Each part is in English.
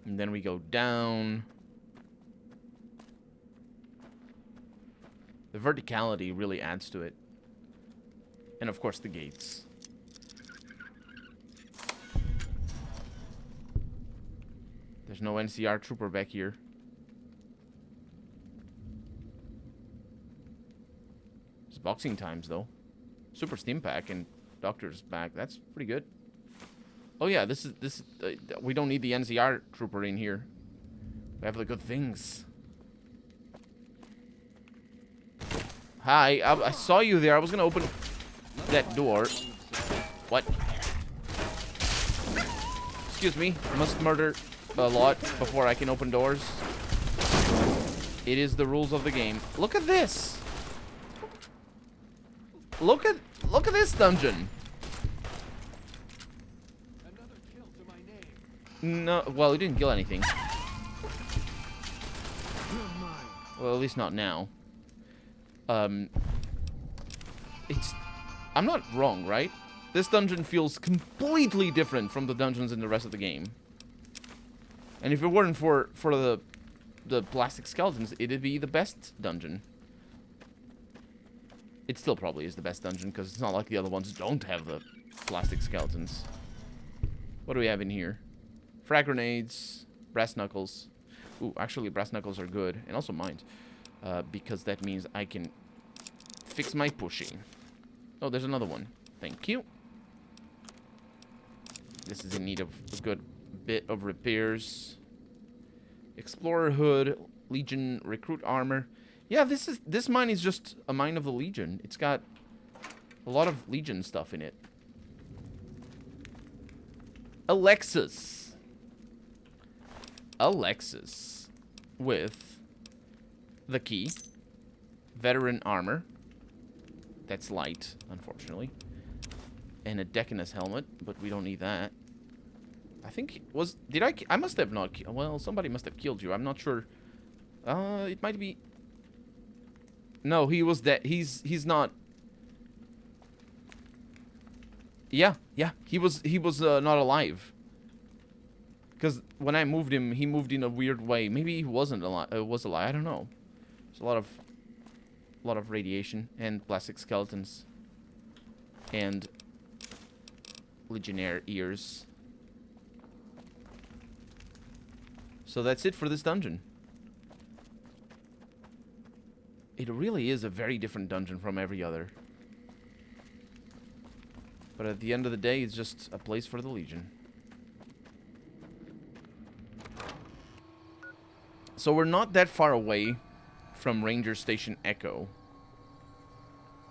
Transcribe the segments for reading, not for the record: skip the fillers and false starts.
And then we go down. The verticality really adds to it. And of course the gates. There's no NCR trooper back here. It's boxing times though. Super Steam Pack and Doctor's back. That's pretty good. Oh yeah, this is we don't need the NCR trooper in here. We have the good things. Hi, I saw you there. I was gonna open that door. What? Excuse me. I must murder a lot before I can open doors. It is the rules of the game. Look at this. Look at this dungeon. Another kill to my name. No, well, he didn't kill anything. You're mine. Well, at least not now. I'm not wrong, right? This dungeon feels completely different from the dungeons in the rest of the game. And if it weren't for the plastic skeletons, it'd be the best dungeon. It still probably is the best dungeon, because it's not like the other ones don't have the plastic skeletons. What do we have in here? Frag grenades, brass knuckles. Ooh, actually, brass knuckles are good, and also mines. Because that means I can fix my pushing. Oh, there's another one. Thank you. This is in need of a good bit of repairs. Explorer hood, Legion recruit armor. Yeah, this mine is just a mine of the Legion. It's got a lot of Legion stuff in it. Alexis with the key. Veteran armor. That's light, unfortunately. And a Decanus helmet, but we don't need that. I think I must have not, well, somebody must have killed you. I'm not sure. It might be. No, he was dead. He's not. Yeah, he was not alive. Because when I moved him, he moved in a weird way. Maybe he wasn't alive. Was alive. I don't know. There's a lot of radiation and plastic skeletons and Legionnaire ears. So that's it for this dungeon. It really is a very different dungeon from every other. But at the end of the day, it's just a place for the Legion. So we're not that far away from Ranger Station Echo.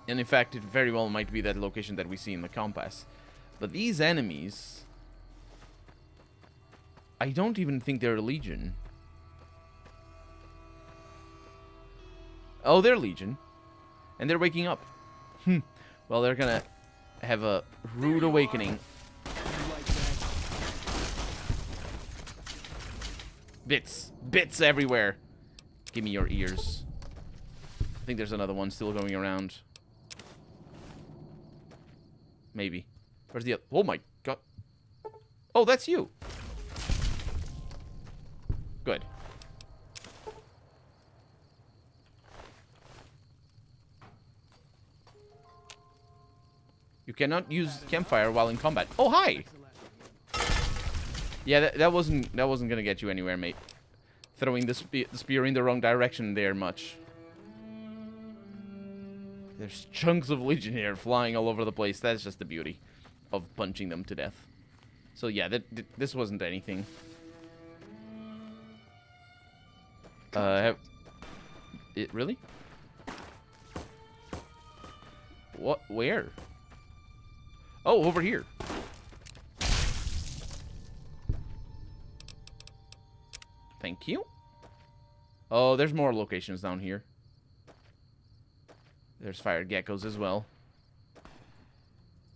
And in fact, it very well might be that location that we see in the compass. But these enemies, I don't even think they're Legion. Oh, they're Legion. And they're waking up. Well, they're gonna have a rude awakening. Bits everywhere. Give me your ears. I think there's another one still going around. Maybe. Where's the other? Oh my god. Oh, that's you. Good. You cannot use campfire while in combat. Oh, hi. Yeah, that wasn't gonna get you anywhere, mate. Throwing the spear in the wrong direction there much. There's chunks of Legionnaire flying all over the place. That's just the beauty of punching them to death. So yeah, this wasn't anything. It really? What? Where? Oh, over here. Thank you. Oh, there's more locations down here. There's fire geckos as well.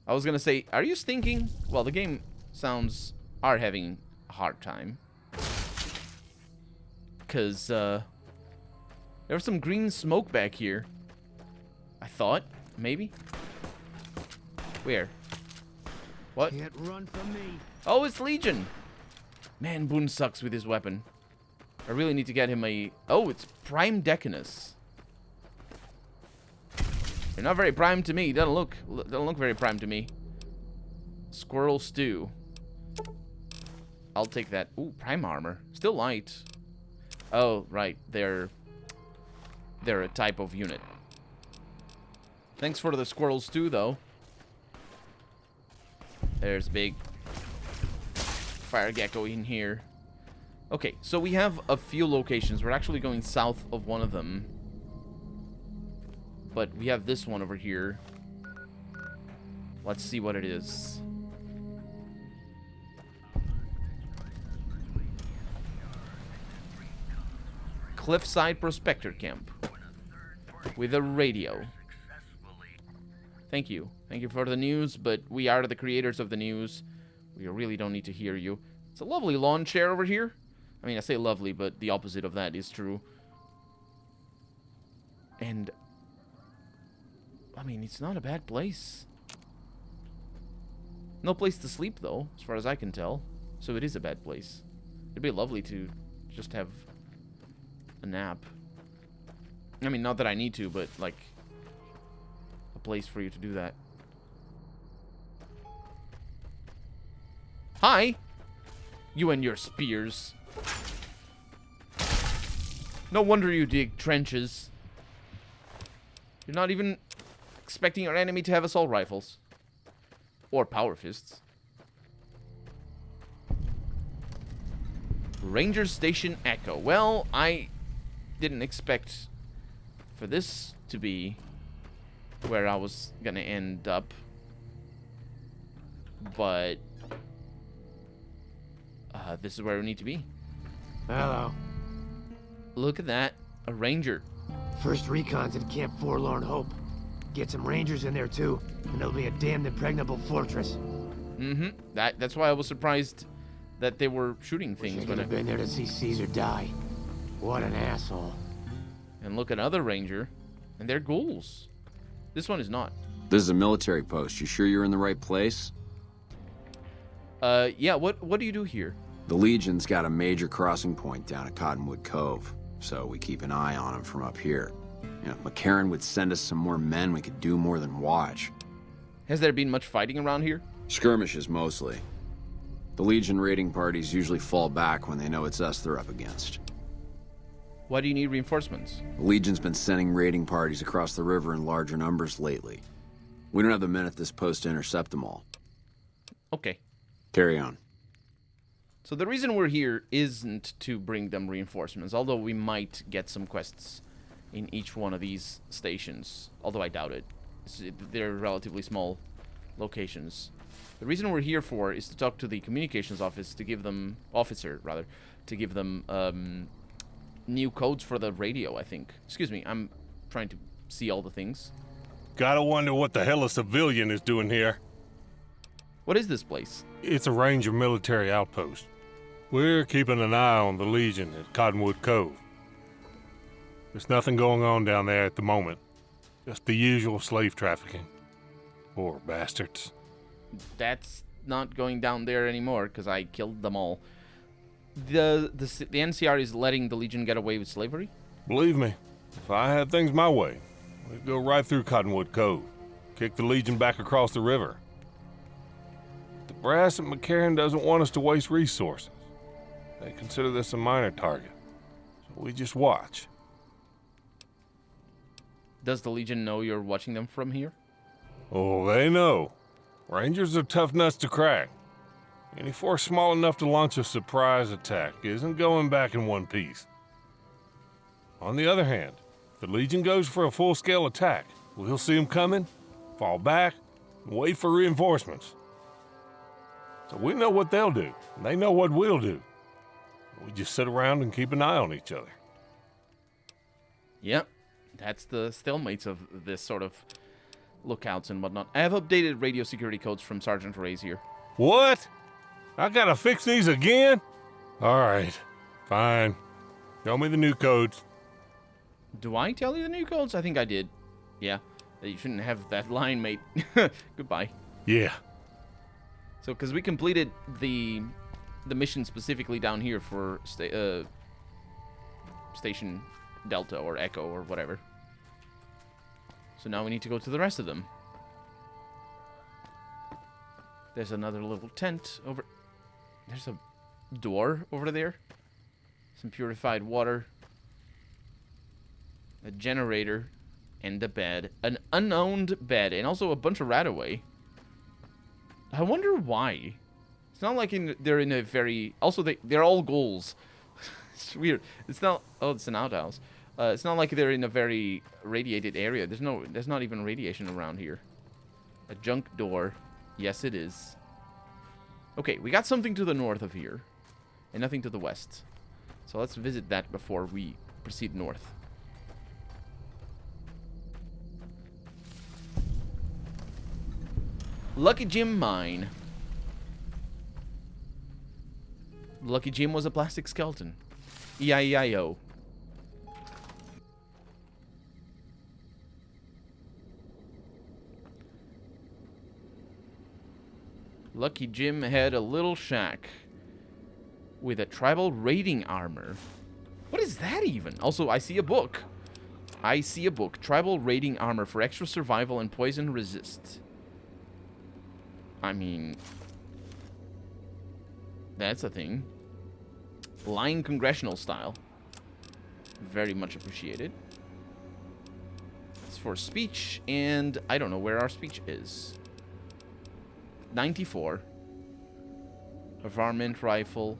I was gonna say, are you stinking? Well, the game sounds are having a hard time. Because, there was some green smoke back here. I thought, maybe. Where? What? Can't run from me. Oh, it's Legion. Man, Boone sucks with his weapon. I really need to get him a... Oh, it's Prime Decanus. They're not very prime to me. Doesn't look very prime to me. Squirrel stew. I'll take that. Ooh, prime armor. Still light. Oh, right. They're a type of unit. Thanks for the squirrel stew, though. There's big fire gecko in here. Okay, so we have a few locations. We're actually going south of one of them. But we have this one over here. Let's see what it is. Cliffside Prospector Camp. With a radio. Thank you. Thank you for the news, but we are the creators of the news. We really don't need to hear you. It's a lovely lawn chair over here. I mean, I say lovely, but the opposite of that is true. And... I mean, it's not a bad place. No place to sleep, though, as far as I can tell. So it is a bad place. It'd be lovely to just have a nap. I mean, not that I need to, but, like, a place for you to do that. Hi! You and your spears. No wonder you dig trenches. You're not even expecting your enemy to have assault rifles. Or power fists. Ranger Station Echo. Well, I didn't expect for this to be where I was gonna end up. But this is where we need to be. Hello. Look at that. A ranger. First recon's at Camp Forlorn Hope. Get some rangers in there too, and it'll be a damned impregnable fortress. Mm-hmm. That's why I was surprised that they were shooting things. Wish I could have been there to see Caesar die. What an asshole. And look at another ranger, and they're ghouls. This one is not. This is a military post. You sure you're in the right place? Yeah. What do you do here? The Legion's got a major crossing point down at Cottonwood Cove, so we keep an eye on them from up here. You know, if McCarran would send us some more men, we could do more than watch. Has there been much fighting around here? Skirmishes, mostly. The Legion raiding parties usually fall back when they know it's us they're up against. Why do you need reinforcements? The Legion's been sending raiding parties across the river in larger numbers lately. We don't have the men at this post to intercept them all. Okay. Carry on. So the reason we're here isn't to bring them reinforcements, although we might get some quests in each one of these stations, although I doubt it. They're relatively small locations. The reason we're here for is to talk to the communications office to give them new codes for the radio, I think. Excuse me, I'm trying to see all the things. Gotta wonder what the hell a civilian is doing here. What is this place? It's a Ranger military outpost. We're keeping an eye on the Legion at Cottonwood Cove. There's nothing going on down there at the moment. Just the usual slave trafficking. Poor bastards. That's not going down there anymore, because I killed them all. The NCR is letting the Legion get away with slavery? Believe me, if I had things my way, we'd go right through Cottonwood Cove, kick the Legion back across the river. The brass at McCarran doesn't want us to waste resources. They consider this a minor target, so we just watch. Does the Legion know you're watching them from here? Oh, they know. Rangers are tough nuts to crack. Any force small enough to launch a surprise attack isn't going back in one piece. On the other hand, if the Legion goes for a full-scale attack, we'll see them coming, fall back, and wait for reinforcements. So we know what they'll do, and they know what we'll do. We just sit around and keep an eye on each other. Yep, that's the stalemates of this sort of lookouts and whatnot. I have updated radio security codes from Sergeant Ray's here. What? I gotta fix these again? All right, fine. Show me the new codes. Do I tell you the new codes? I think I did. Yeah, you shouldn't have that line, mate. Goodbye. Yeah. So, because we completed the the mission specifically down here for Station Delta or Echo or whatever. So now we need to go to the rest of them. There's another little tent over... There's a door over there. Some purified water. A generator. And a bed. An unowned bed. And also a bunch of rat-away. I wonder why. It's not like they're in a very... Also, they're all ghouls. It's weird. It's not... Oh, it's an outhouse. It's not like they're in a very radiated area. There's not even radiation around here. A junk door. Yes, it is. Okay, we got something to the north of here. And nothing to the west. So let's visit that before we proceed north. Lucky Jim Mine. Lucky Jim was a plastic skeleton. E-I-E-I-O. Lucky Jim had a little shack with a tribal raiding armor. What is that even? Also, I see a book. I see a book. Tribal raiding armor for extra survival and poison resist. I mean, that's a thing. Lying congressional style. Very much appreciated. It's for speech, and I don't know where our speech is. 94. A varmint rifle.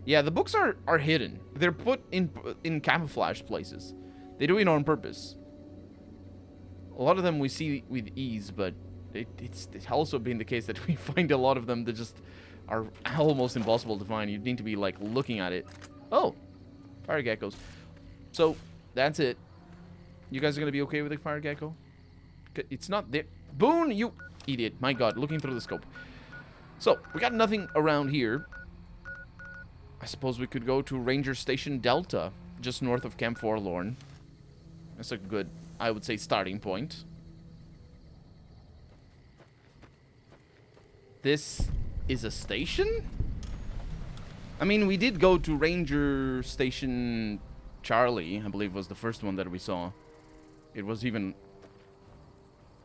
Yeah, the books are hidden. They're put in camouflage places. They do it on purpose. A lot of them we see with ease, but it's also been the case that we find a lot of them that just are almost impossible to find. You need to be like looking at it. Oh, fire geckos. So that's it. You guys are gonna be okay with the fire gecko? It's not there. Boone, you idiot! My God, looking through the scope. So we got nothing around here. I suppose we could go to Ranger Station Delta, just north of Camp Forlorn. That's a good, I would say, starting point. This is a station? I mean, we did go to Ranger Station Charlie, I believe was the first one that we saw. It was even...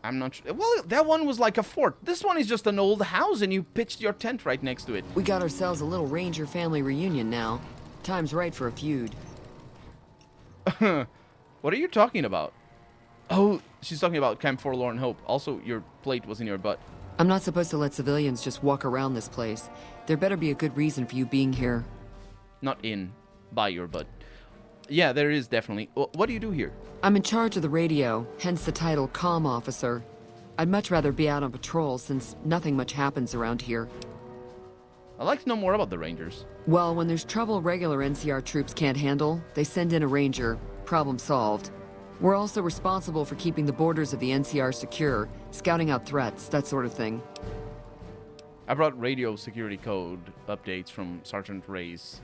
I'm not sure. Well, that one was like a fort. This one is just an old house and you pitched your tent right next to it. We got ourselves a little Ranger family reunion now. Time's right for a feud. What are you talking about? Oh, she's talking about Camp Forlorn Hope. Also, your plate was in your butt. I'm not supposed to let civilians just walk around this place. There better be a good reason for you being here. Not in, by your butt. Yeah, there is definitely. What do you do here? I'm in charge of the radio, hence the title Comm Officer. I'd much rather be out on patrol since nothing much happens around here. I'd like to know more about the Rangers. Well, when there's trouble regular NCR troops can't handle, they send in a Ranger. Problem solved. We're also responsible for keeping the borders of the NCR secure, scouting out threats, that sort of thing. I brought radio security code updates from Sergeant Reyes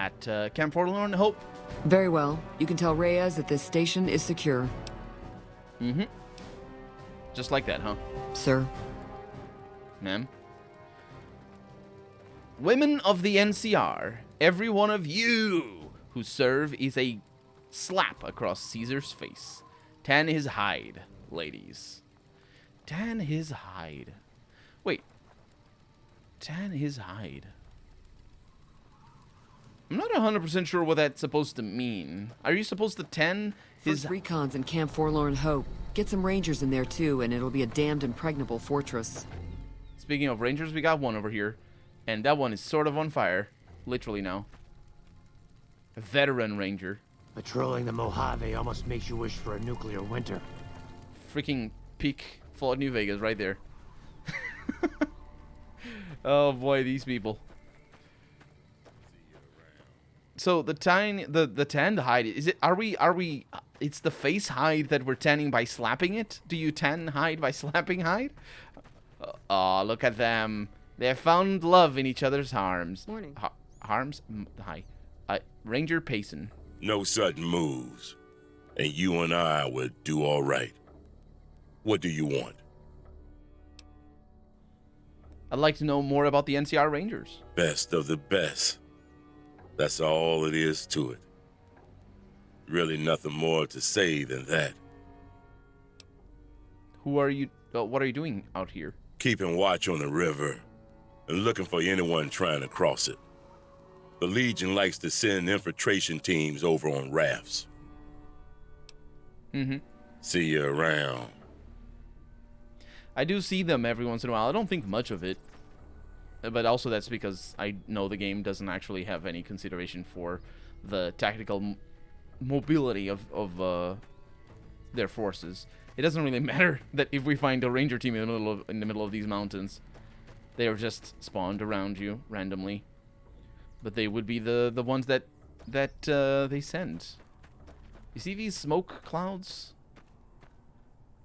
at Camp Forlorn Hope. Very well. You can tell Reyes that this station is secure. Mm-hmm. Just like that, huh? Sir. Ma'am. Women of the NCR, every one of you who serve is a slap across Caesar's face. Tan his hide, ladies. Tan his hide. Wait. Tan his hide. I'm not 100% sure what that's supposed to mean. Are you supposed to tan his... First recon's in Camp Forlorn Hope. Get some Rangers in there too, and it'll be a damned impregnable fortress. Speaking of Rangers, we got one over here. And that one is sort of on fire. Literally now. A veteran Ranger. Patrolling the Mojave almost makes you wish for a nuclear winter. Freaking peak Fallout New Vegas right there. Oh boy, these people. So the tanned hide, is it, are we, it's the face hide that we're tanning by slapping it? Do you tan hide by slapping hide? Oh, look at them. They have found love in each other's arms. Morning. Harms? Hi. Ranger Payson. No sudden moves, and you and I would do all right. What do you want? I'd like to know more about the NCR Rangers. Best of the best. That's all it is to it. Really nothing more to say than that. Who are you? What are you doing out here? Keeping watch on the river and looking for anyone trying to cross it. The Legion likes to send infiltration teams over on rafts. Mm-hmm. See you around. I do see them every once in a while. I don't think much of it. But also that's because I know the game doesn't actually have any consideration for the tactical mobility of their forces. It doesn't really matter that if we find a ranger team in the middle of these mountains, they are just spawned around you randomly. But they would be the ones that they send. You see these smoke clouds?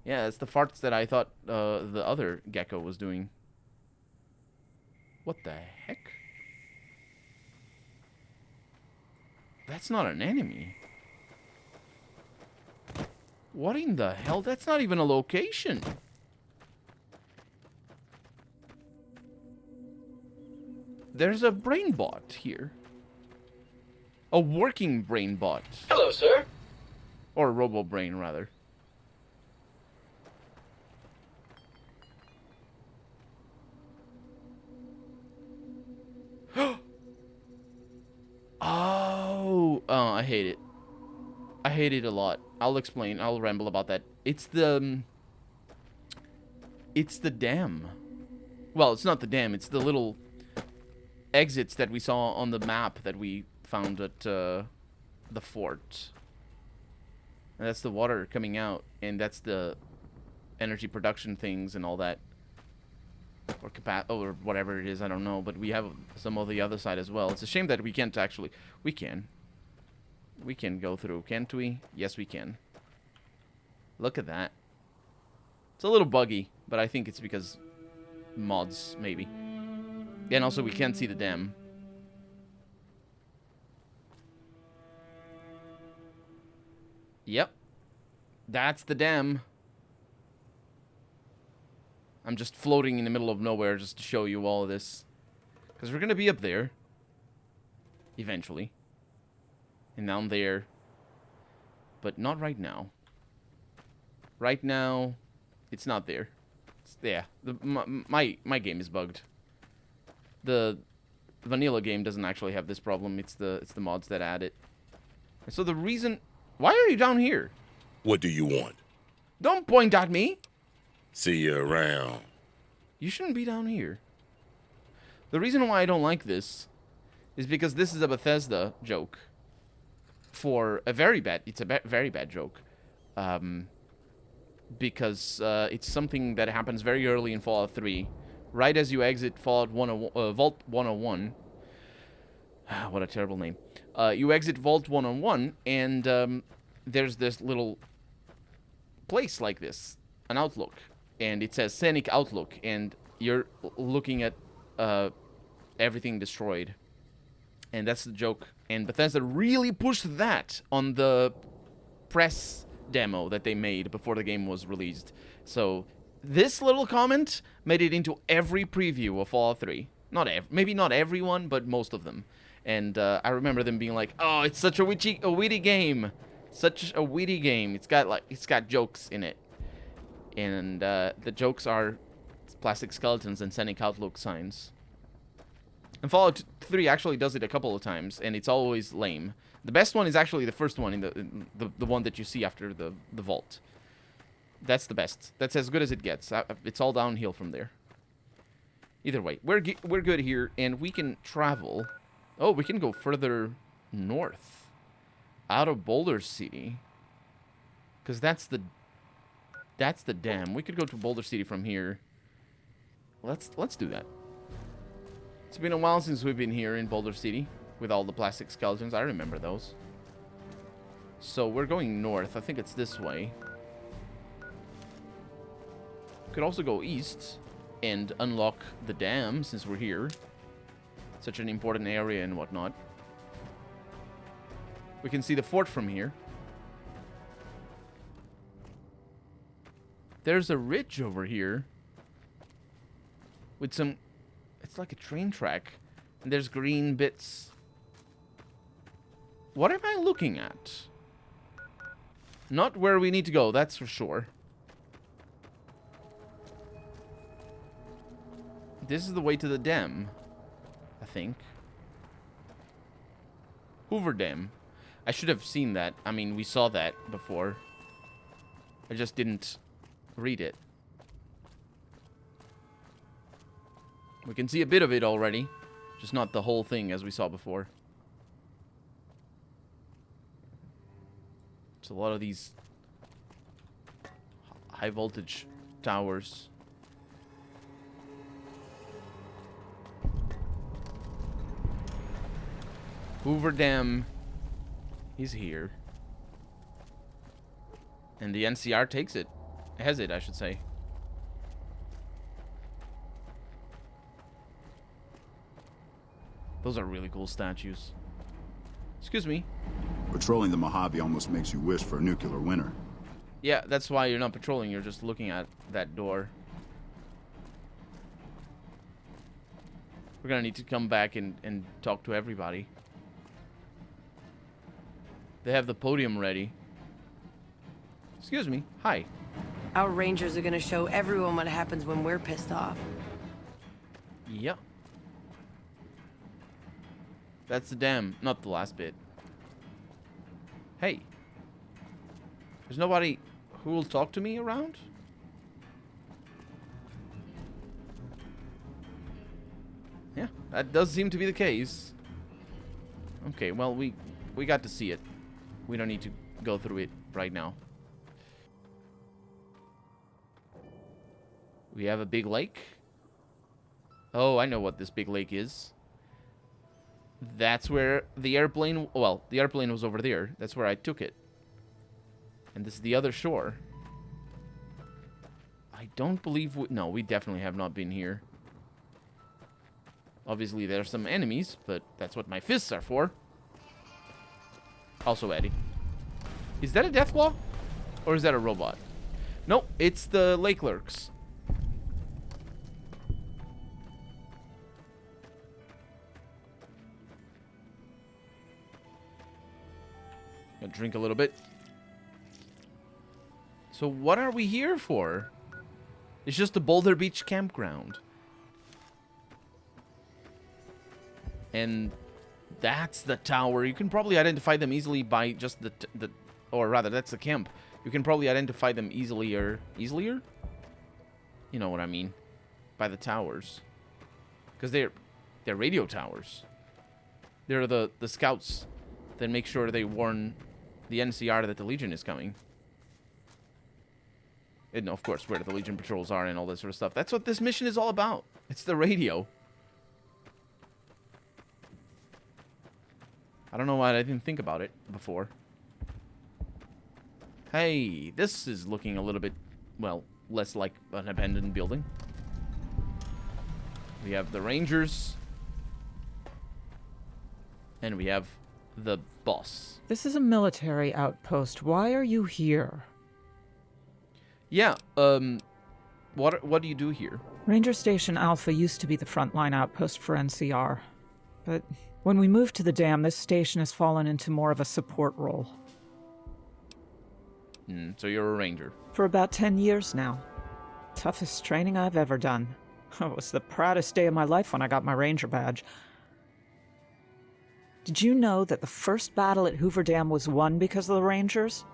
Yeah, it's the farts that I thought the other gecko was doing. What the heck? That's not an enemy. What in the hell? That's not even a location. There's a brain bot here. A working brain bot. Hello, sir. Or robo brain, rather. Oh, I hate it. I hate it a lot. I'll explain. I'll ramble about that. It's the dam. Well, it's not the dam. It's the little exits that we saw on the map that we found at the fort. And that's the water coming out, and that's the energy production things and all that. Or whatever it is, I don't know. But we have some of the other side as well. It's a shame that we can't actually... We can go through, can't we? Yes, we can. Look at that. It's a little buggy, but I think it's because mods, maybe. And also, we can't see the dam. Yep. That's the dam. I'm just floating in the middle of nowhere just to show you all of this. Because we're going to be up there. Eventually. And down there. But not right now. Right now, it's not there. Yeah, my game is bugged. The vanilla game doesn't actually have this problem. It's the mods that add it. And so the reason... Why are you down here? What do you want? Don't point at me. See you around. You shouldn't be down here. The reason why I don't like this is because this is a Bethesda joke. For a very bad... It's a very bad joke. Because it's something that happens very early in Fallout 3. Right as you exit Vault 101. What a terrible name. You exit Vault 101, and there's this little place like this. An outlook. And it says Scenic Outlook, and you're looking at everything destroyed. And that's the joke. And Bethesda really pushed that on the press demo that they made before the game was released. So this little comment made it into every preview of Fallout 3. Maybe not everyone, but most of them. And I remember them being like, "Oh, it's such a witty game, such a witty game. It's got jokes in it." And the jokes are plastic skeletons and Scenic Outlook signs. And Fallout 3 actually does it a couple of times, and it's always lame. The best one is actually the first one, in the one that you see after the vault. That's the best. That's as good as it gets. It's all downhill from there. Either way, we're good here, and we can travel. Oh, we can go further north, out of Boulder City, because that's the dam. We could go to Boulder City from here. Let's do that. It's been a while since we've been here in Boulder City with all the plastic skeletons. I remember those. So we're going north. I think it's this way. Could also go east and unlock the dam since we're here. Such an important area and whatnot. We can see the fort from here. There's a ridge over here with some It's like a train track. And there's green bits. What am I looking at? Not where we need to go, that's for sure. This is the way to the dam, I think. Hoover Dam. I should have seen that. I mean, we saw that before. I just didn't read it. We can see a bit of it already. Just not the whole thing as we saw before. It's a lot of these high voltage towers. Hoover Dam is here. And the NCR takes it. Has it, I should say. Those are really cool statues. Excuse me. Patrolling the Mojave almost makes you wish for a nuclear winter. Yeah, that's why you're not patrolling. You're just looking at that door. We're gonna need to come back and talk to everybody. They have the podium ready. Excuse me. Hi. Our rangers are gonna show everyone what happens when we're pissed off. Yep. That's the dam, not the last bit. Hey. There's nobody who will talk to me around? Yeah, that does seem to be the case. Okay, well, we got to see it. We don't need to go through it right now. We have a big lake. Oh, I know what this big lake is. That's where the airplane... Well, the airplane was over there. That's where I took it. And this is the other shore. I don't believe... No, we definitely have not been here. Obviously, there are some enemies, but that's what my fists are for. Also, Eddie. Is that a Deathclaw? Or is that a robot? Nope, it's the lake lurks. Gonna drink a little bit. So what are we here for? It's just the Boulder Beach campground. And that's the tower. You can probably identify them easily by just or rather, that's the camp. You can probably identify them easier? You know what I mean. By the towers. Because they're radio towers. They're the scouts that make sure they warn the NCR that the Legion is coming. And of course, where the Legion patrols are and all this sort of stuff. That's what this mission is all about. It's the radio. I don't know why I didn't think about it before. Hey, this is looking a little bit, well, less like an abandoned building. We have the Rangers. And we have the boss. This is a military outpost. Why are you here? Yeah, what do you do here? Ranger Station Alpha used to be the frontline outpost for NCR. But when we moved to the dam, this station has fallen into more of a support role. So you're a ranger. For about 10 years now. Toughest training I've ever done. It was the proudest day of my life when I got my ranger badge. Did you know that the first battle at Hoover Dam was won because of the Rangers?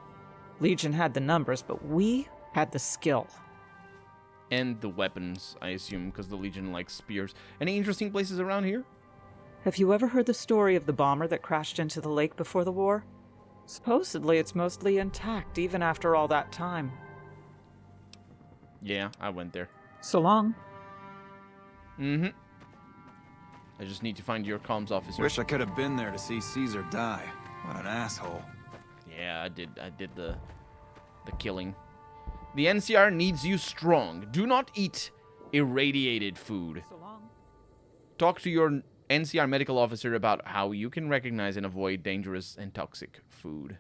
Legion had the numbers, but we had the skill. And the weapons, I assume, because the Legion likes spears. Any interesting places around here? Have you ever heard the story of the bomber that crashed into the lake before the war? Supposedly it's mostly intact, even after all that time. Yeah, I went there. So long. Mm-hmm. I just need to find your comms officer. Wish I could have been there to see Caesar die. What an asshole. Yeah, I did the killing. The NCR needs you strong. Do not eat irradiated food. So long. Talk to your NCR medical officer about how you can recognize and avoid dangerous and toxic food.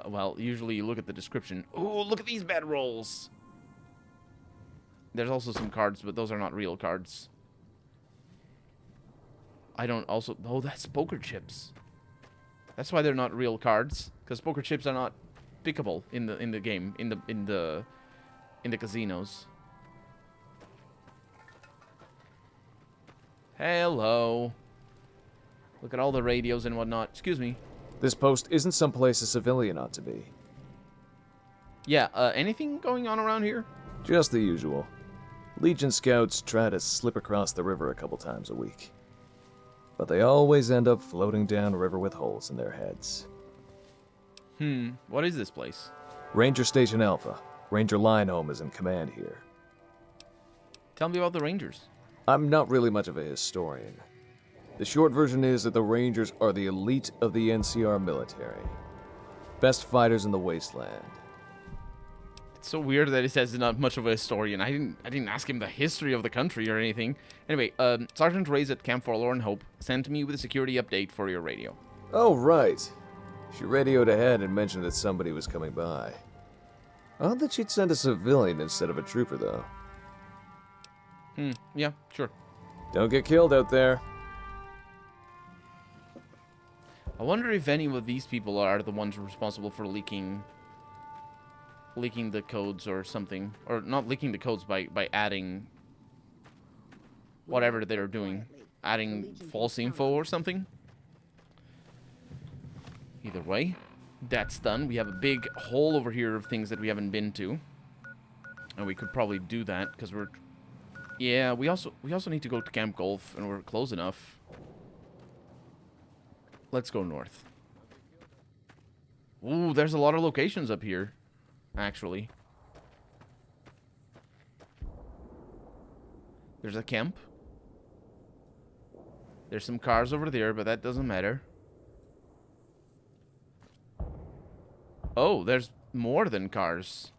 Well, usually you look at the description. Oh, look at these bedrolls. There's also some cards, but those are not real cards. I don't also... Oh, that's poker chips. That's why they're not real cards, because poker chips are not pickable in the game, in the casinos. Hello. Look at all the radios and whatnot. Excuse me. This post isn't someplace a civilian ought to be. Yeah, anything going on around here? Just the usual. Legion scouts try to slip across the river a couple times a week. But they always end up floating down river with holes in their heads. What is this place? Ranger Station Alpha. Ranger Lionholm is in command here. Tell me about the Rangers. I'm not really much of a historian. The short version is that the Rangers are the elite of the NCR military. Best fighters in the wasteland. It's so weird that he says he's not much of a historian. I didn't ask him the history of the country or anything. Anyway, Sergeant Reyes at Camp Forlorn Hope sent me with a security update for your radio. Oh, right. She radioed ahead and mentioned that somebody was coming by. Odd that she'd send a civilian instead of a trooper, though. Yeah, sure. Don't get killed out there. I wonder if any of these people are the ones responsible for leaking the codes or something. Or not leaking the codes by adding whatever they're doing. Adding false info or something. Either way, that's done. We have a big hole over here of things that we haven't been to. And we could probably do that because we're... Yeah, we also need to go to Camp Golf, and we're close enough. Let's go north. Ooh, there's a lot of locations up here, actually. There's a camp. There's some cars over there, but that doesn't matter. Oh, there's more than cars.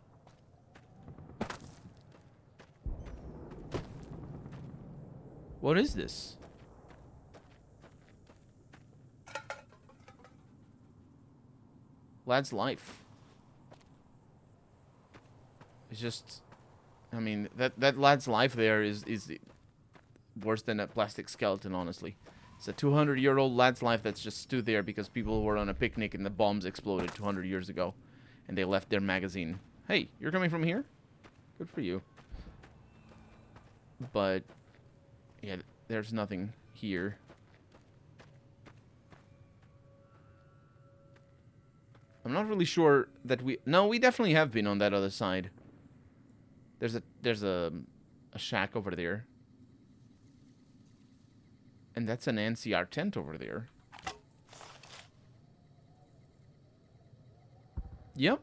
What is this? Lad's life. It's just... I mean, that lad's life there is worse than a plastic skeleton, honestly. It's a 200-year-old lad's life that's just stood there because people were on a picnic and the bombs exploded 200 years ago. And they left their magazine. Hey, you're coming from here? Good for you. But... yeah, there's nothing here. I'm not really sure that we... No, we definitely have been on that other side. There's a shack over there. And that's an NCR tent over there. Yep.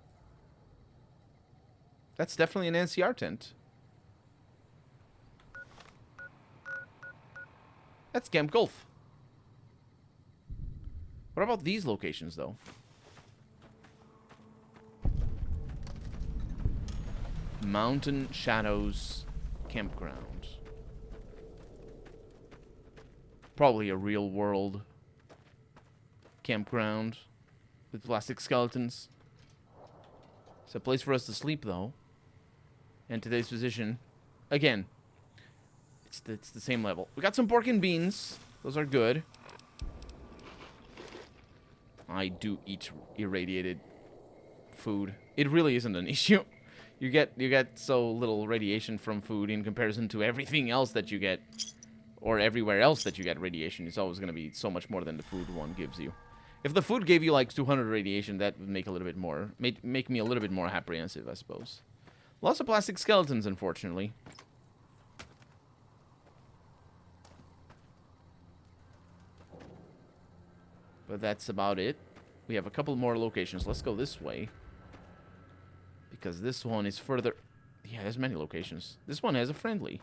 That's definitely an NCR tent. That's Camp Golf. What about these locations, though? Mountain Shadows Campground. Probably a real world campground with plastic skeletons. It's a place for us to sleep, though. And today's position, again, it's the same level. We got some pork and beans. Those are good. I do eat irradiated food. It really isn't an issue. You get so little radiation from food in comparison to everything else that you get, or everywhere else that you get radiation. It's always going to be so much more than the food one gives you. If the food gave you like 200 radiation, that would make a little bit more, make me a little bit more apprehensive, I suppose. Lots of plastic skeletons, unfortunately. But that's about it. We have a couple more locations. Let's go this way. Because this one is further... Yeah, there's many locations. This one has a friendly.